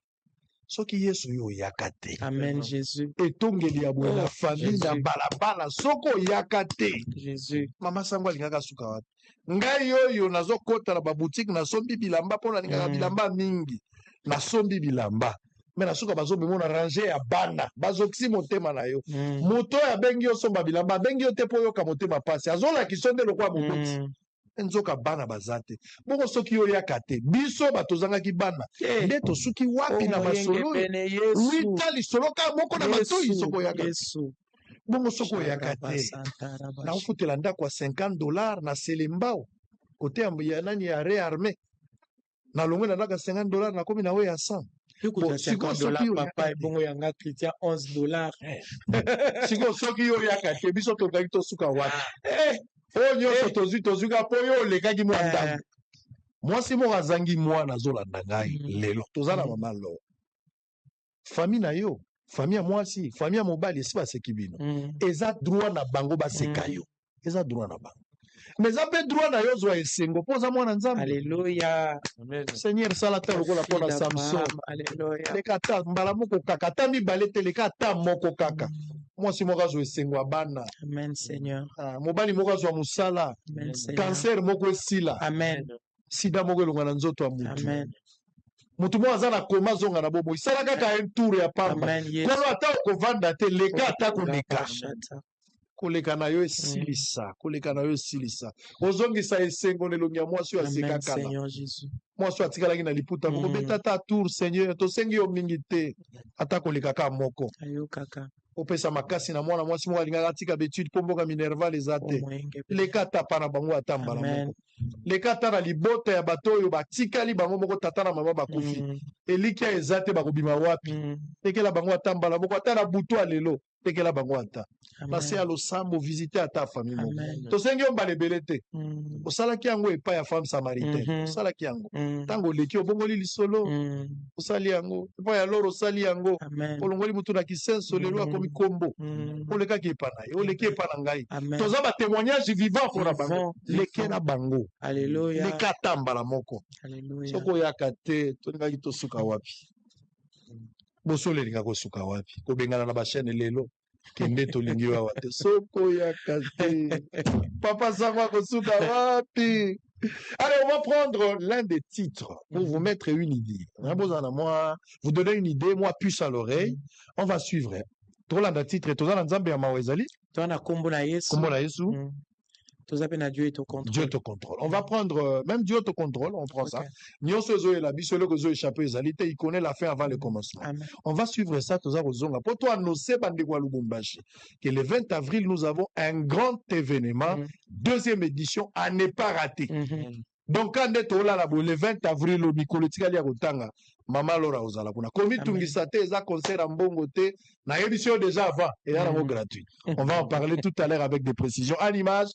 Soki yesu yo yakate. Amen Jésus. Et tongeli ya la famille na balabala soko yakate. Jésus. Mama sangwa lingaka suka watu. Ngai yo nazo kota na ba boutique na sombi bilamba pona lingaka bilamba mingi. Na sombi bilamba. Mais na suka bazo bimona ranger ya bana. Bazo kisi motema na yo. Moto ya bengi yo somba bilamba bengi yo te po yo ka motema pasi. Azola kisonde lokwa moboti. nzoka bana bazate bongo soki yo yaka te biso batozangaki bana nde tosuki wapi na masolo wita lisolo ka moko na matoi soko yaka bongo soko yaka te na ofutela ndako ya $50 na Selembao kote ya nani ya réarmé na longwe na ndako ya $50 na komi na we ya 100 $50 papa ebongo yanga chrétien $11 siko soki yo yaka te biso tokaki tosuka wapi oyo nyonso tozwika mpo yo olekaki mwa ndambo mwasi moko azangi mwana azolanda ngai lelo toza na mama lo fami na yo fami ya mwasi fami ya mobali esi baseki bino eza droit na bango baseka yo eza droit na bango mais eza mpe droit na yo ozwa esengo mpo oza mwana nzambe alleluya seigneur sala ta lokola mpo na samson leka ata mbala moko kaka ata mibale te leka ata moko kaka mwasi moko azwa esengo ya bana mobali moko azwa mosala kanser moko esila sida moko elonga na nzoto ya mutu moko aza na koma azonga na bomoi sala kaka un tour ya pamba kolo ata okovanda te leka ata koleka koleka na yo esilisa koleka na yo esilisa ozongisa esengo na elongi ya mwasi oyo aseka kala mwasi oyo atikalaki na liputa moko beta ata tour seigneur tosengi yo mingi te ata koleka ka moko opesa makasi na mwana mwasi moko alingaka atika betude mpo mboka minerval eza te leka ata pa na bango ata mbala moko leka ata na libota ya bato oyo batikali bango moko tata na mama bakufi elikia eza te bakobima wapi tekela bango ata mbala moko ata na butu ya lelo tekela bango ata na se ya losambo visite ata famille moko tosengi yo mbala ebele te osalaki yango epai ya femme samaritaine osalaki yango ntango oleki obongoli lisolo osali yango epai ya loro osali yango olongoli mutu na kisenso lelo akomi kombo olekaki epa na ye oleki epa na ngai toza batémoignage vivant mpona bango leke na bango leka ata mbala moko soki oyaka te tolingaki tosuka wapi bosolo elinga kosuka wapi kobengana na bachaîne lelo kende tolingi yo awa te soki oyaka te papa sango akosuka wapi. Allez, on va prendre l'un des titres pour vous mettre une idée. Vous donner une idée, moi, puce à l'oreille. On va suivre. Tolanda titre et tozana nzambe ya mawezali. Tona kombo na Yesu. Kombo na Yesu. Dieu est au contrôle. Dieu te contrôle. On va prendre, même Dieu te contrôle, on prend ça. Nyonso zo la biso le gozo échappé ezalité, il connaît la fin avant le commencement. On va suivre ça toza kozonga. Pour toi annoncer bande kwa Lubumbashi que le 20 avril nous avons un grand événement, deuxième édition à ne pas rater. Donc quand est là le 20 avril au Mikolo tikali ya kotanga mama Laura ozala kuna. Komi tungisa te eza concert en bongo te na édition déjà avant et là gratuit. On va en parler tout à l'heure avec des précisions à l'image.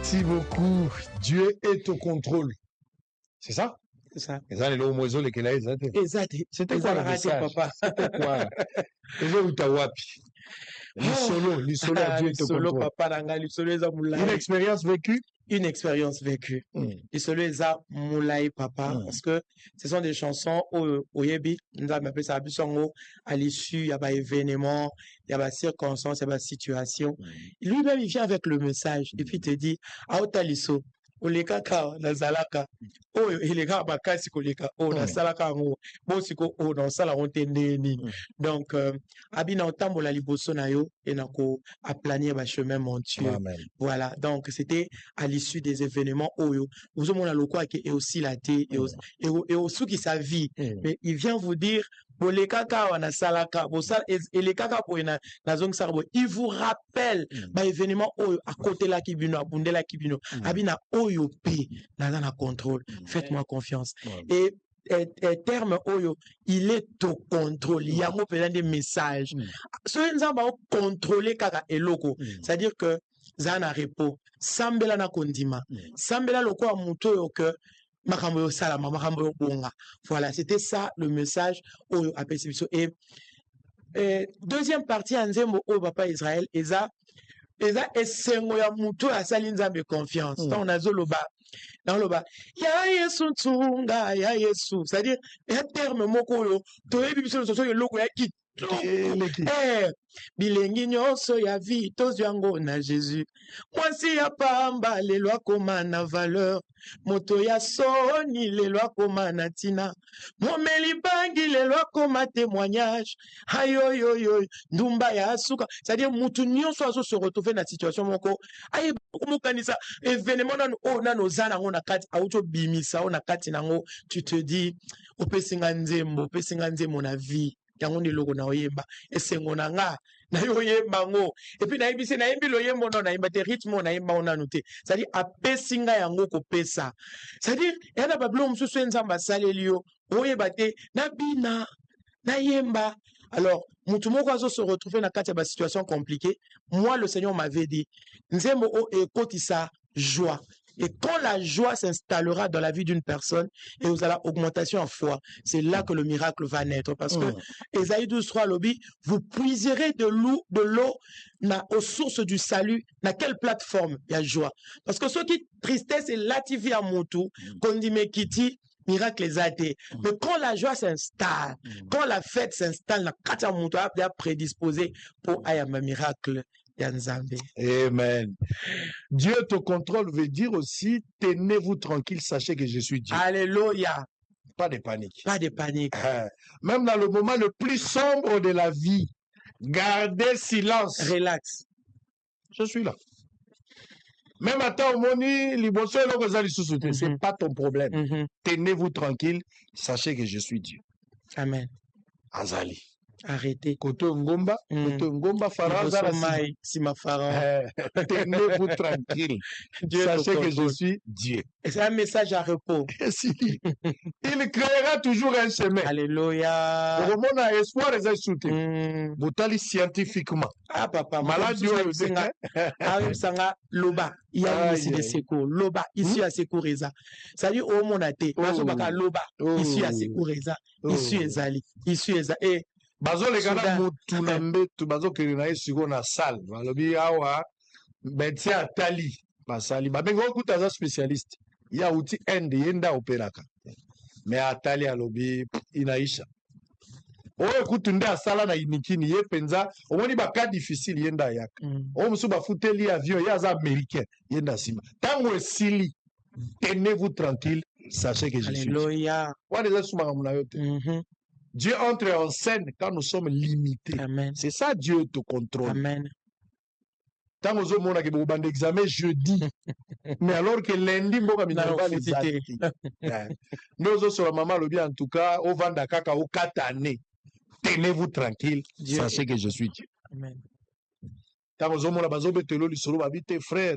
Merci beaucoup. Dieu est au contrôle. C'est ça? C'est ça. C'était quoi le message? C'était quoi? L'isolo, Dieu est au contrôle. Une expérience vécue? Une expérience vécue. L'isolo est à moulay papa parce que ce sont des chansons au yebi, nous avons appelé ça à l'issue, il y a des événements, il y a des circonstances, il y a des situations. Lui-même, il vient avec le message et puis il te dit, Aota liso. Oleka ka na zalaka oyo eleka bakasi koleka o na salaka ngo bosiko o na sala ontende ni donc abina otambola liboso na yo et na ko aplanir ba chemin montueux. Voilà, donc c'était à l'issue des événements oyo vous mona lokwa ke et aussi la té et aussi qui sa vie mais il vient vous dire boleka ka na salaka bosala eleka ka po na zong sarbo il vous rappelle ba événement oyo à côté la kibino abundela kibino abina oyo p na contrôle. Faites-moi confiance. Et terme oyo il est au contrôle. Il y a des messages. Ce nzamba o contrôler kaka eloko. C'est-à-dire que zana repos, sambela na kondima. Sambela loko a muto yo que makambo salama, makambo yo bonga. Voilà, c'était ça le message oyo a perception. Et deuxième partie nzembo o papa Israël eza esengo ya muto asali nzambe confiance. On a zoloba dans le bas, ya Yesu tsunga, ya Yesu. C'est-à-dire, il y a un terme moko yo, toyebi biso so yo loko ya kit. Bilengi nyonso ya vie tozwi yango na Jésus. Mwasi ya pamba lelo akoma na valeur. Moto ya soni lelo akoma na tina. Momeli bangi lelo akoma témoignage. Ayoyoyo ndumba ya asuka. C'est-à-dire mutu nyonso azo se retrouver na situation moko. Aye mukanisa événement nano zana ngo na kati auto bimisa na kati nango tu te dis opesinga nzembo na vie. Yango ni logo na oyemba esengo na nga na yoyemba ngo et puis na yebise na yembi loyembo no na yemba te rythme na yemba ona noté ça dit apesinga yango ko pesa ça dit yana bablo msusu enzamba saleli yo oyeba te na bina na yemba. Alors mutu moko azo se retrouver na kati ba situation compliquée. Moi le Seigneur m'avait dit nzembo o ekotisa joie. Et quand la joie s'installera dans la vie d'une personne et vous allez augmentation en foi, c'est là que le miracle va naître. Parce que Ésaïe 12:3 lobby, vous puiserez de l'eau aux sources du salut. Dans quelle plateforme il y a joie? Parce que ceux qui tristesse et latifi à Moutou, qu'on dit mais kiti, miracle les athées. Mais quand la joie s'installe, quand la fête s'installe, la kata Moutou a prédisposé pour un miracle. Amen. Dieu te contrôle veut dire aussi tenez-vous tranquille, sachez que je suis Dieu. Alléluia. Pas de panique. Pas de panique. Même dans le moment le plus sombre de la vie, gardez silence. Relax. Je suis là. Même à temps moni liboso c'est pas ton problème. Tenez-vous tranquille, sachez que je suis Dieu. Amen. Azali. Arrêtez. Koto Ngomba, Faraza, tenez-vous tranquille. Sachez que je suis Dieu. Et c'est un message à repos. Il créera toujours un chemin. Alléluia. Au moment où espoir est soutenu. Boutali scientifiquement. Ah papa, maladie sanga loba. Il y a ici des secours. Loba, ici à secours Reza. Ça dit au monate. Baka loba, ici à secours Reza. Ici ezali. Ici ezali. Et bazo legana mutu na mbetu bazo kelina esiko na salle balobi awa médecin atali basali babengo kuta za spécialiste ya uti end yenda opéraka mais atali alobi inaisha oyo kutu nde asala na inikini ye penza omoni ba cas difficile yenda yaka o musu bafuteli avion ya za américain yenda sima tango esili tenez-vous tranquille sachez que je suis Alléluia. Wa déjà suma muna yote. Dieu entre en scène quand nous sommes limités. C'est ça, Dieu te contrôle. Amen. Tant que nous avons un examen jeudi, mais alors que lundi, nous avons les actes. Nous avons maman le bien en tout cas, au vanda kaka au 4 années. Tenez-vous tranquille, sachez que je suis Dieu. Amen. Tant que nous avons un frère,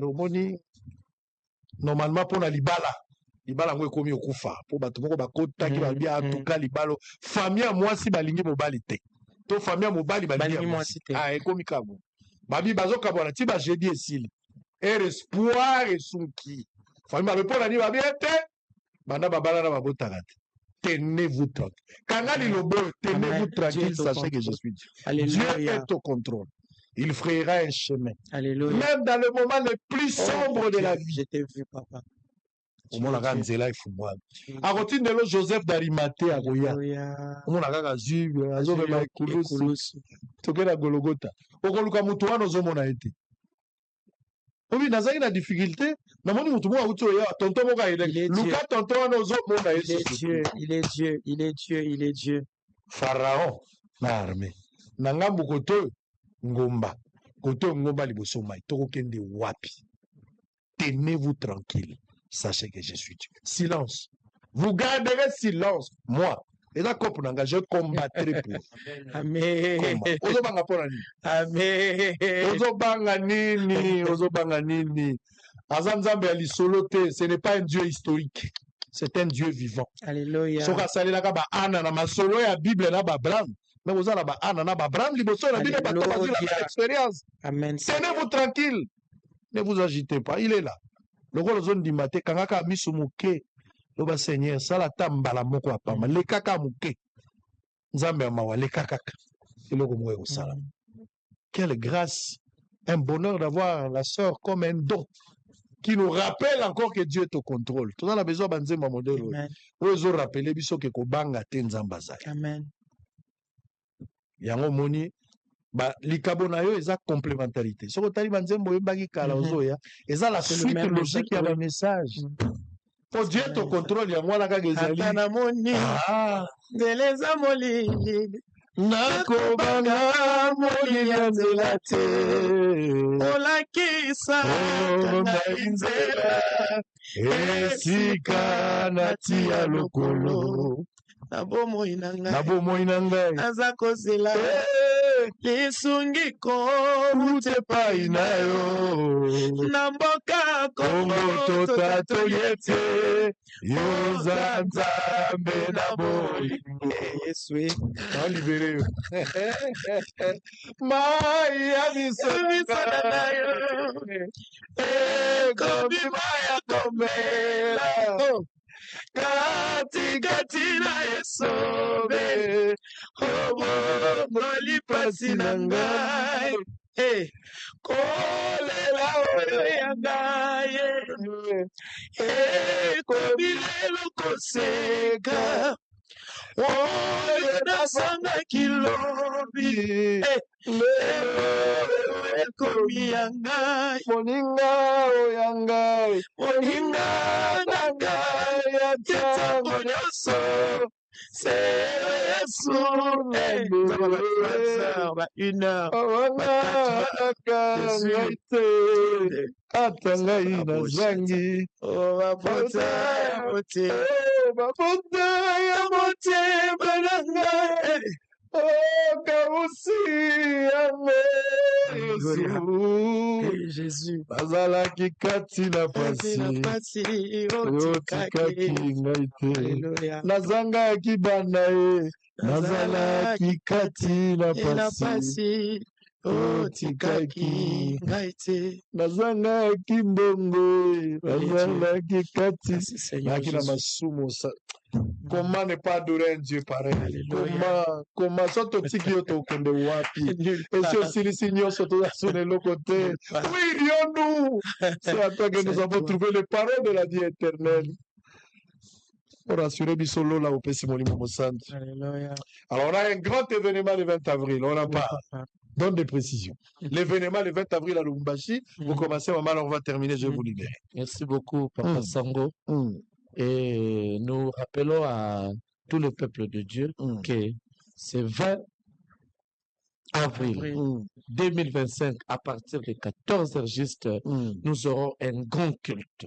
normalement pour la libala. Libala ngo ekomi okufa po bato moko bakotaki babia atuka libalo famille mwasi balingi mobali te to famille mobali balingi mwasi te ekomi kabo babi bazokabwana ti ba jeudi esili et espoir et souki. Famille ma répondre ni ba bien te. Bana babala na babotaka te. Tenez-vous tranquille. Kangali lobo, tenez-vous tranquille, sachez que je suis Dieu. Alléluia. Dieu est au contrôle. Il frayera un chemin. Alléluia. Même dans le moment le plus sombre de la vie. Je t'ai vu, papa. Omona kaka nzela efungwami akotindelo Joseph d'Arimathée akoya omona kaka zwi azomema ekulusu toke na Golgotha okoluka mutu wana ozomona ye te obi nazalaki na difficulté namoni mutu moko akuti oya tonton moko ayele luka tonton wana ozomona ye il est Dieu Pharaon na armée na ngambu koto ngomba liboso mai tokokende wapi. Tenez-vous tranquille. Sachez que je suis Dieu. Silence. Vous garderez silence. Moi, et d'accord pour je combattrai pour vous. Amen. Amen. Ce n'est pas un Dieu historique. C'est un Dieu vivant. Alléluia. Tenez-vous tranquille. Ne vous agitez pas. Il est là. Le rôle zone du matin, quand on a mis sur mouké, le bas seigneur, ça la tamba la moko apama, le kaka mouké, nzambe amawa, le kaka, et le remoué au salam. Quelle grâce, un bonheur d'avoir la sœur comme un don, qui nous rappelle encore que Dieu est au contrôle. Tout le monde a besoin de banzer ma modèle. Où ils ont rappelé, biso ke kobanga te nzamba zai. Amen. Yango moni, ba likabo na yo eza complémentarité soko tali banzembo yebaki kala ozoya eza la suite logique ya ba message pour Dieu te contrôle ya mwana kaka ezali atana moni ndeleza molili nakobanga molili ya nzela te olakisa na nzela esika natia lokolo na bomoi na ngai naza kozela lisungi koute epai na yo na mboka Kongo totatoli te yoza nzambe na bolingo Yesu alibere yo mai ya misana na yo ekobima ya komela katikati na esobe obongoli pasi na ngai kolela oyo ya ngai ekobila koseka oyo nasangaki lobi ekomi ya ngai moninga oya ngai moninga na ngai ya ntango nyonso c'est Yesu ata ngai nazangi bapota ya motema na ngai kausi yango Yesu bazalaki kati na pasi otikaki ngai te nazangaki bana ye nazalaki kati na pasi otikaki ngai te nazangaki mbongo nazalaki kati naki na masumu Comment ne pas adorer un Dieu pareil? Comment sont toxiques yo tokende wapi? Et si aussi les signaux sont sur le côté. Où irions-nous? C'est à toi que nous avons trouvé les paroles de la vie éternelle. Pour rassurer Bissolo là au Pessimoli Momosan. Alors on a un grand événement le 20 avril. On n'a pas. Donne des précisions. L'événement le 20 avril à Lubumbashi. Vous commencez, maman, on va terminer, je vais vous libérer. Merci beaucoup, Papa Sango. Et nous rappelons à tout le peuple de Dieu que c'est 20 avril 2025, à partir de 14h juste, nous aurons un grand culte.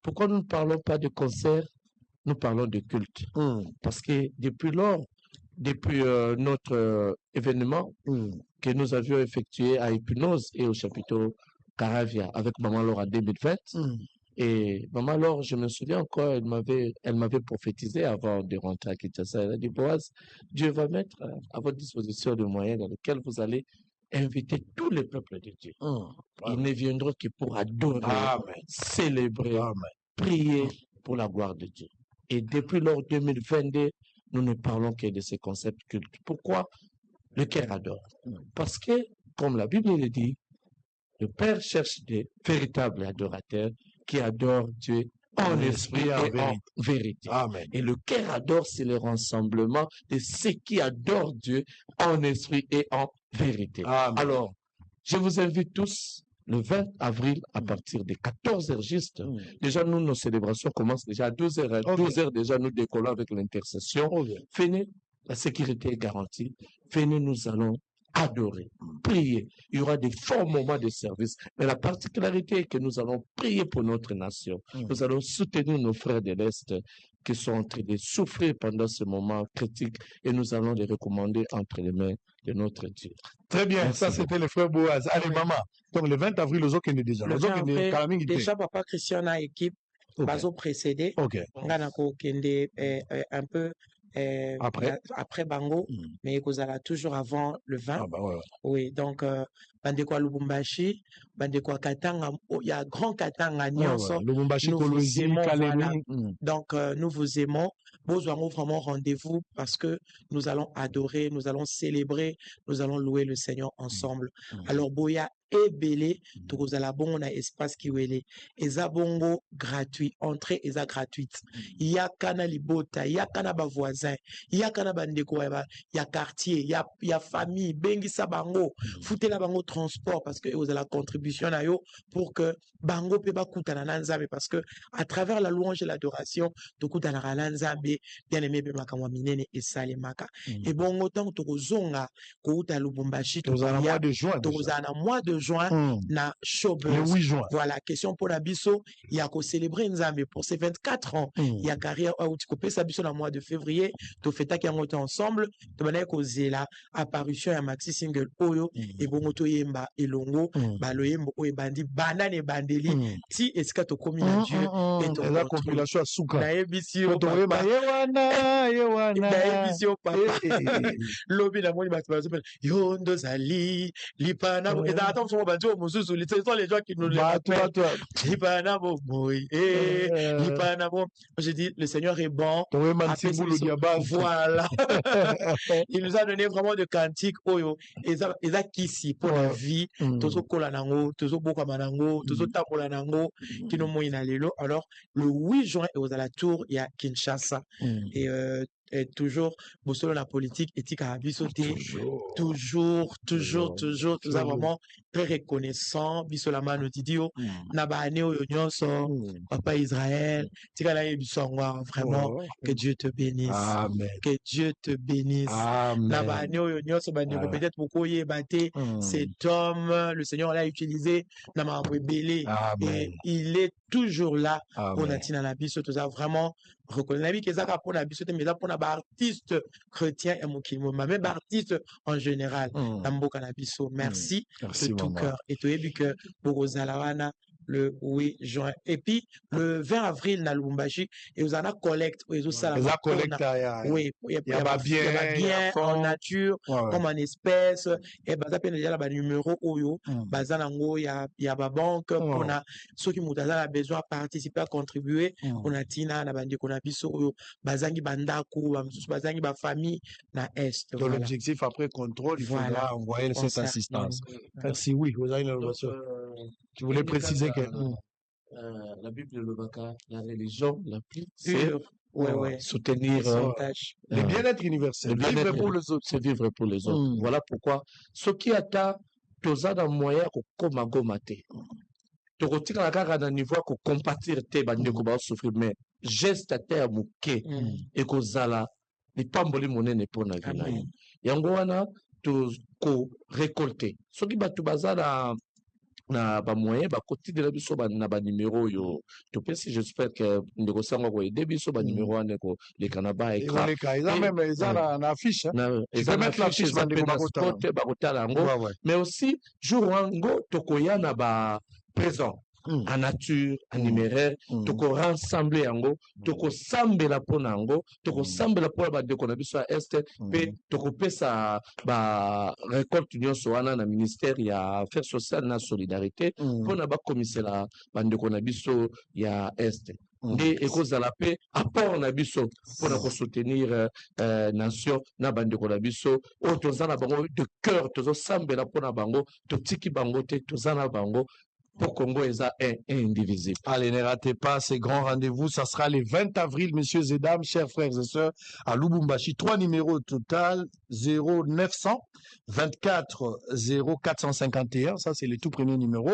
Pourquoi nous ne parlons pas de concert? Nous parlons de culte. Parce que depuis notre événement que nous avions effectué à Épinose et au chapiteau Caravia avec Maman Laure en 2020, et Maman Laure, je me souviens encore, elle m'avait prophétisé avant de rentrer à Kinshasa. Elle a dit, Boaz, Dieu va mettre à votre disposition des moyens dans lesquels vous allez inviter tous les peuples de Dieu. Ils ne viendront que pour adorer, célébrer, prier pour la gloire de Dieu. Et depuis l'an 2022, nous ne parlons que de ces concepts cultes. Pourquoi? Le cœur adore. Parce que, comme la Bible le dit, le Père cherche des véritables adorateurs qui adorent Dieu en esprit et en vérité. Amen. Et le cœur adore, c'est le rassemblement de ceux qui adorent Dieu en esprit et en vérité. Amen. Alors, je vous invite tous le 20 avril à partir de 14h juste. Déjà, nous, nos célébrations commencent déjà à 12h. À 12h, déjà, nous décollons avec l'intercession. Venez, la sécurité est garantie. Venez, nous allons adorer, prier. Il y aura des forts moments de service. Mais la particularité est que nous allons prier pour notre nation. Nous allons soutenir nos frères de l'Est qui sont en train de souffrir pendant ce moment critique et nous allons les recommander entre les mains de notre Dieu. Très bien, merci. Ça c'était le frère Boaz. Allez, maman. Donc le 20 avril, les autres qui déjà. Le 20 avril, déjà, papa Christian a équipe, bazo précédé. On a un peu après Bango, mais Kozala toujours avant le 20. Oui, donc Bandekwa Lubumbashi, Bandekwa Katanga, il y a grand Katanga Nyonso. Lubumbashi, Kolwezi, Kalemi. Donc nous vous aimons. Nous avons vraiment rendez-vous parce que nous allons adorer, nous allons célébrer, nous allons louer le Seigneur ensemble. Alors Boya et Belé, tout à bon, on a espace qui est Eza bongo gratuit, entrée Eza gratuite. Il y a kana libota, il y a kana ba voisin, il y a kana bandeko, il y a quartier, il y a famille, bengi sa bango, foutez la bango transport parce que vous avez la contribution à yo pour que bango pe ba kutana nanzabe parce que à travers la louange et l'adoration, to kutana nanzabe bien aimé be makamwa minene et salemaka. Et bon autant to zonga ko uta Lubumbashi to za mois de juin. To za na mois de juin na showbuzz. Le 8 juin. Voilà, question pour la biso, il y a qu'au célébrer Nzambe pour ses 24 ans. Il y a carrière où tu coupes sa biso dans le mois de février, tu fais ta qui a ensemble, tu vas causer la apparition à maxi single Oyo et bon to yemba elongo, baloyembo oye bandi banane bandeli, ti eska to commis à Dieu et ton la compilation à souka. Na ebisio papa. Na ebisio papa. Lobi na moni batbazo yondo zali lipana et attends son banjo mususu les gens qui nous les rappellent. J'ai dit le Seigneur est bon. Voilà. Il nous a donné vraiment de cantiques oyo eza kisi pour la vie tozo kola nango tozo boka manango tozo tapola nango kino moina lelo. Alors le 8 juin et aux alentours il y a Kinshasa et toujours Bosolo la politique éthique à bisoté toujours tout ça vraiment très reconnaissant bisolama no didio na ba ane oyo nyonso papa Israël tika na yebisongwa vraiment que Dieu te bénisse. Amen. Que Dieu te bénisse. Amen. Na ba ane oyo nyonso ba ndeko peut-être beaucoup yebate cet homme le Seigneur l'a utilisé na ma belé et il est toujours là pour natina na biso tout ça vraiment reconnaît que ça pour la biso mais ça pour na artiste chrétien et mokimo même artiste en général namboka na biso merci de tout cœur et tu as vu que pour Zalawana le 8 juin et puis le 20 avril na Lubumbashi et vous en a collecte oui il y a bien en nature comme en espèce et bah ça peut déjà la numéro oyo bazanango il y a ba banque on a ceux qui a besoin de participer à contribuer on a tina na bandi qu'on a biso oyo bazangi bandako bazangi ba famille na est donc l'objectif après contrôle il faudra envoyer cette assistance. Merci. Oui, vous avez une innovation. Tu voulais préciser que la Bible de Lobaka, la religion la plus sûre, soutenir le bien-être universel, vivre pour les autres. C'est vivre pour les autres. Voilà pourquoi ce qui attend tozana moyen ko koma gomate. Tokotika kaka na niveau ko compatir te bandeko ba souffrir mais geste à terre muke et ko zala ni pamboli monene pona vina. Yango wana to ko récolter. Ce qui batu bazala na ba moyen ba côté de la biso ba na ba numéro yo to pense j'espère que ndeko sangwa ko aider biso ba numéro ane ko le kanaba écran et même ils na affiche ils vont mettre l'affiche ba ndeko ba kotala ngo mais aussi jour wango to koya na ba présent en nature, en numéraire, toko rassembler yango, toko sambela pona yango, toko sambela pona ba de konabiso à est, pe toko pesa ba récolte nyonso wana na ministère ya affaires sociales na solidarité, pona ba commissaire ba de konabiso ya est. Nde ekozala pe apport na biso pona ko soutenir nation na bande ko na biso o tozana bango de cœur tozo sambela pona bango totiki bango te tozana bango pour Congo est indivisible. Allez, ne ratez pas ces grands rendez-vous. Ça sera le 20 avril, messieurs et dames, chers frères et sœurs, à Lubumbashi. 3 numéros au total, 0900 24 0451. Ça, c'est le tout premier numéro.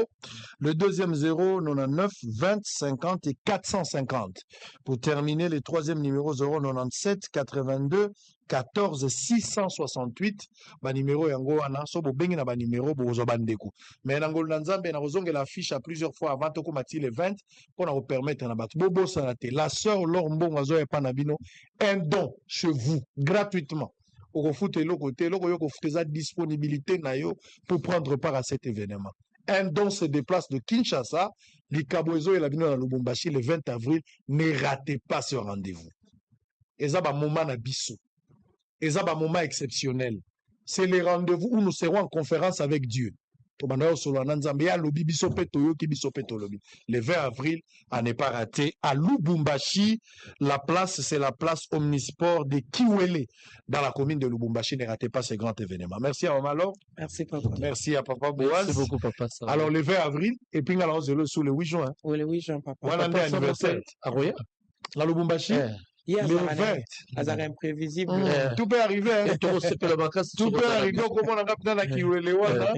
Le deuxième 099 20 50 et 450. Pour terminer, le troisième numéro 097 82 14 668 ba numéro yango wana so bo bengi na ba numéro bo zo bandeko mais nangol na nzambe na kozonge la fiche à plusieurs fois avant to komati le 20 pour na permettre na bato bobo sanate la sœur Laure Mbongo zo epa na bino un don chez vous gratuitement au foot le côté loko yo ko feza disponibilité na yo pour prendre part à cet événement. Un don se déplace de Kinshasa, Likaboezo et la bino na Lubumbashi le 20 avril. Ne ratez pas ce rendez-vous. Eza ba moment na biso. Et ça, c'est un moment exceptionnel. C'est les rendez-vous où nous serons en conférence avec Dieu. Le 20 avril, à ne pas rater, à Lubumbashi, la place, c'est la place omnisport de Kiwele, dans la commune de Lubumbashi. Ne ratez pas ce grand événement. Merci à Omalo. Merci, papa. Merci à Papa Boaz. Merci beaucoup, papa. Ça alors, le 20 avril, et puis, alors, c'est sur le 8 juin. Oui, le 8 juin, papa. Voilà l'anniversaire. À Roya. La Lubumbashi. Le 20. Hasard imprévisible. Tout peut arriver. Hein. Tout peut arriver. Comment on a pu la Kiwele wana.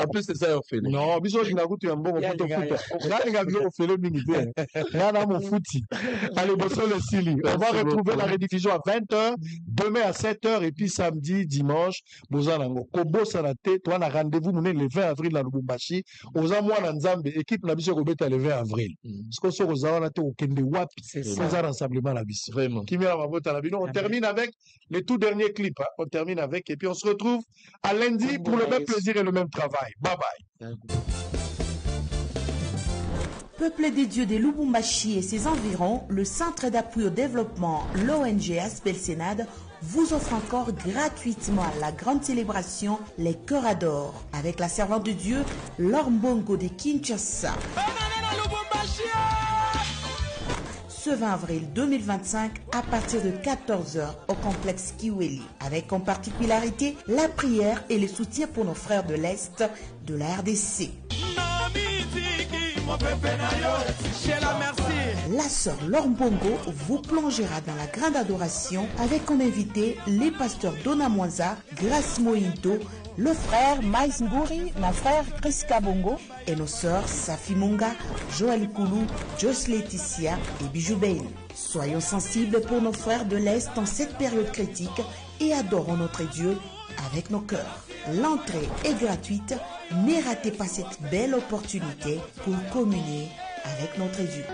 En plus, c'est ça, on fait. Non, bisous, je n'ai pas un bon photo foot. Regarde, on fait le minité. Regarde mon footy. Allez, bonsoir le Sili. On va retrouver la rediffusion à 20h, demain à 7h, et puis samedi, dimanche, Bozanango. Kobo Sanate, toi, on a rendez-vous, le 20 avril à Lubumbashi. Aux amours, en Nzambe, équipe, n'a biso Robeta le 20 avril. Ce qu'on se reçoit, au Kende Wap. C'est ça. Rassemblement la bis. Vraiment. On termine avec les tout derniers clips. Hein. On termine avec et puis on se retrouve à lundi pour le même plaisir et le même travail. Bye bye. Peuple des dieux de Lubumbashi et ses environs, le Centre d'appui au développement, l'ONG Aspel Sénad, vous offre encore gratuitement la grande célébration Les Cœurs Ador avec la servante de Dieu, Laure Mbongo de Kinshasa. Ce 20 avril 2025 à partir de 14h au complexe Kiweli, avec en particularité la prière et le soutien pour nos frères de l'Est de la RDC. La sœur Laure Mbongo vous plongera dans la grande adoration avec comme invité les pasteurs Dona Mwanza, Grace Moïdo, le frère Maïs Ngouri, mon frère Chris Kabongo et nos sœurs Safi Munga, Joël Koulou, Joss Laetitia et Bijou Bain. Soyons sensibles pour nos frères de l'Est en cette période critique et adorons notre Dieu avec nos cœurs. L'entrée est gratuite, ne ratez pas cette belle opportunité pour communier avec notre Dieu.